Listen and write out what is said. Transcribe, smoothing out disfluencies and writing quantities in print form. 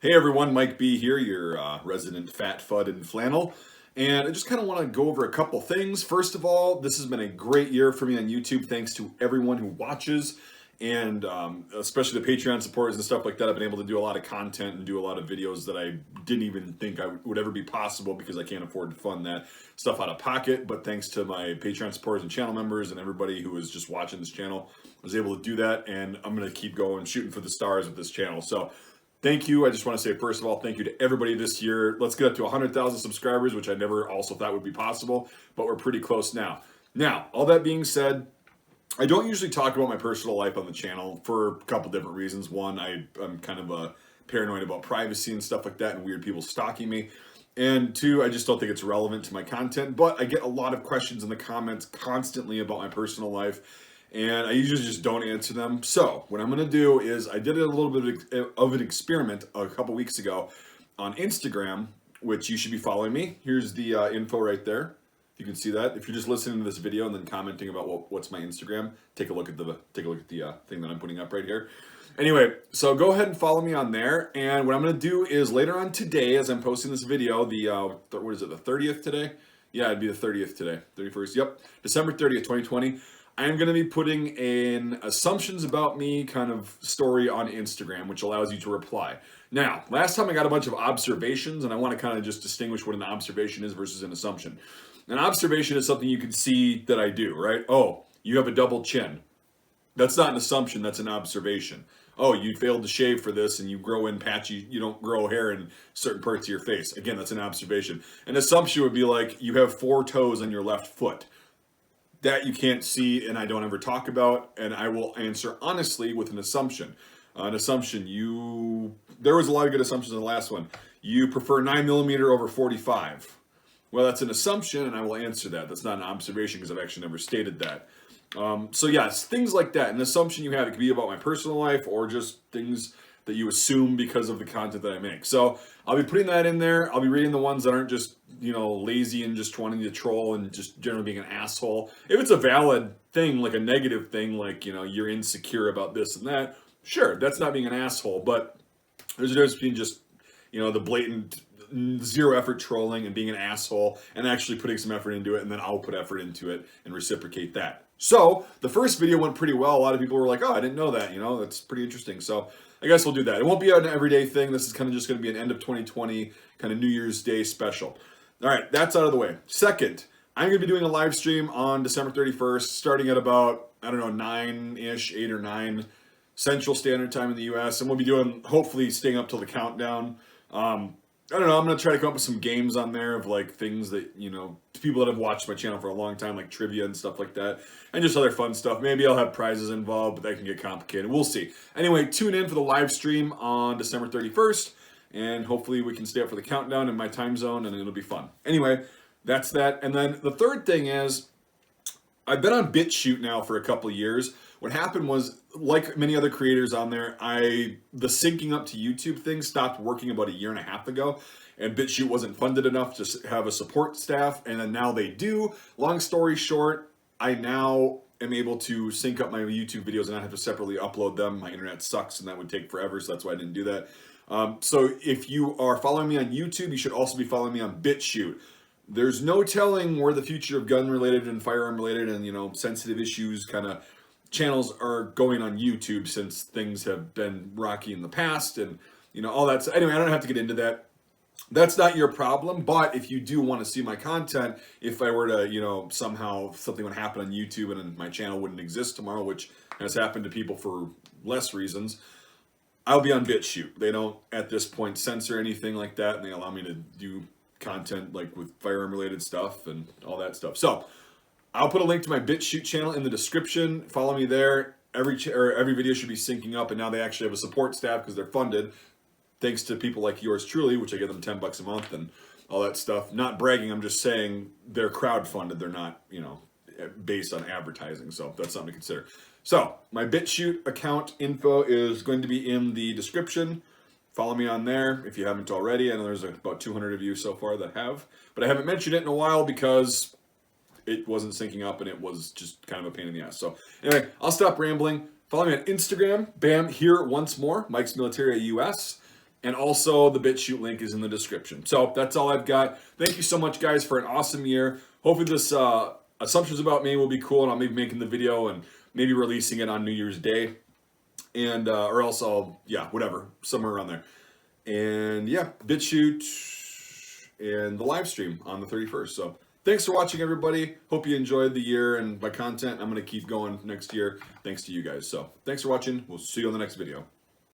Hey everyone, Mike B here, your resident fat fud and flannel. And I just kind of want to go over a couple things. First of all, this has been a great year for me on YouTube. Thanks to everyone who watches and especially the Patreon supporters and stuff like that. I've been able to do a lot of content and do a lot of videos that I didn't even think I would ever be possible because I can't afford to fund that stuff out of pocket. But thanks to my Patreon supporters and channel members and everybody who is just watching this channel, I was able to do that. And I'm going to keep going, shooting for the stars with this channel. So thank you. I just want to say, first of all, thank you to everybody this year. Let's get up to 100,000 subscribers, which I never also thought would be possible, but we're pretty close now. Now, all that being said, I don't usually talk about my personal life on the channel for a couple different reasons. One, I'm kind of paranoid about privacy and stuff like that and weird people stalking me. And two, I just don't think it's relevant to my content, but I get a lot of questions in the comments constantly about my personal life, and I usually just don't answer them. So what I'm going to do is I did a little bit of an experiment a couple weeks ago on Instagram, which you should be following me. Here's the info right there. You can see that. If you're just listening to this video and then commenting about what's my Instagram, take a look at the thing that I'm putting up right here. Anyway, so go ahead and follow me on there. And what I'm going to do is later on today, as I'm posting this video, what is it, the 30th today? Yeah, it'd be the 30th today, 31st. Yep, December 30th, 2020. I'm going to be putting an assumptions about me kind of story on Instagram, which allows you to reply. Now, last time I got a bunch of observations, and I want to kind of just distinguish what an observation is versus an assumption. An observation is something you can see that I do, right? Oh, you have a double chin. That's not an assumption, that's an observation. Oh, you failed to shave for this and you grow in patchy, you don't grow hair in certain parts of your face. Again, that's an observation. An assumption would be like you have 4 toes on your left foot. That you can't see and I don't ever talk about, and I will answer honestly with an assumption. An assumption, there was a lot of good assumptions in the last one. You prefer 9mm over 45. Well, that's an assumption, and I will answer that. That's not an observation because I've actually never stated that. So yes, things like that. An assumption you have, it could be about my personal life or just things that you assume because of the content that I make. So I'll be putting that in there. I'll be reading the ones that aren't just, lazy and just wanting to troll and just generally being an asshole. If it's a valid thing, like a negative thing, like, you're insecure about this and that, sure, that's not being an asshole. But there's a difference between just, the blatant zero effort trolling and being an asshole and actually putting some effort into it, and then I'll put effort into it and reciprocate that. So the first video went pretty well. A lot of people were like, oh, I didn't know that, that's pretty interesting. So I guess we'll do that. It won't be an everyday thing. This is kind of just going to be an end of 2020 kind of New Year's Day special. All right, that's out of the way. Second, I'm going to be doing a live stream on December 31st, starting at about, 9-ish, 8 or 9 Central Standard Time in the US. And we'll be doing, hopefully, staying up till the countdown. I don't know, I'm going to try to come up with some games on there of like things that, people that have watched my channel for a long time, like trivia and stuff like that, and just other fun stuff. Maybe I'll have prizes involved, but that can get complicated. We'll see. Anyway, tune in for the live stream on December 31st, and hopefully we can stay up for the countdown in my time zone, and it'll be fun. Anyway, that's that. And then the third thing is, I've been on Bitchute now for a couple of years. What happened was, like many other creators on there, the syncing up to YouTube thing stopped working about a year and a half ago, and Bitchute wasn't funded enough to have a support staff, and then now they do. Long story short, I now am able to sync up my YouTube videos and not have to separately upload them. My internet sucks, and that would take forever, so that's why I didn't do that. So if you are following me on YouTube, you should also be following me on Bitchute. There's no telling where the future of gun-related and firearm-related and, sensitive issues kind of channels are going on YouTube, since things have been rocky in the past and, all that. So anyway, I don't have to get into that. That's not your problem, but if you do want to see my content, if I were to, somehow something would happen on YouTube and my channel wouldn't exist tomorrow, which has happened to people for less reasons, I'll be on Bitchute. They don't, at this point, censor anything like that, and they allow me to do content like with firearm related stuff and all that stuff. So I'll put a link to my Bitchute channel in the description. Follow me there. Every video should be syncing up, and now they actually have a support staff because they're funded, thanks to people like yours truly, which I give them $10 a month and all that stuff. Not bragging, I'm just saying they're crowdfunded. They're not, based on advertising. So that's something to consider. So my Bitchute account info is going to be in the description. Follow me on there if you haven't already. I know there's about 200 of you so far that have, but I haven't mentioned it in a while because it wasn't syncing up and it was just kind of a pain in the ass. So anyway, I'll stop rambling. Follow me on Instagram, bam, here once more, Mike's Military US. And also the Bitchute link is in the description. So that's all I've got. Thank you so much, guys, for an awesome year. Hopefully this assumptions about me will be cool, and I'll be making the video and maybe releasing it on New Year's Day. And or else I'll, yeah, whatever, somewhere around there. And yeah, Bitchute and the live stream on the 31st. So thanks for watching, everybody. Hope you enjoyed the year and my content. I'm going to keep going next year thanks to you guys. So thanks for watching. We'll see you on the next video.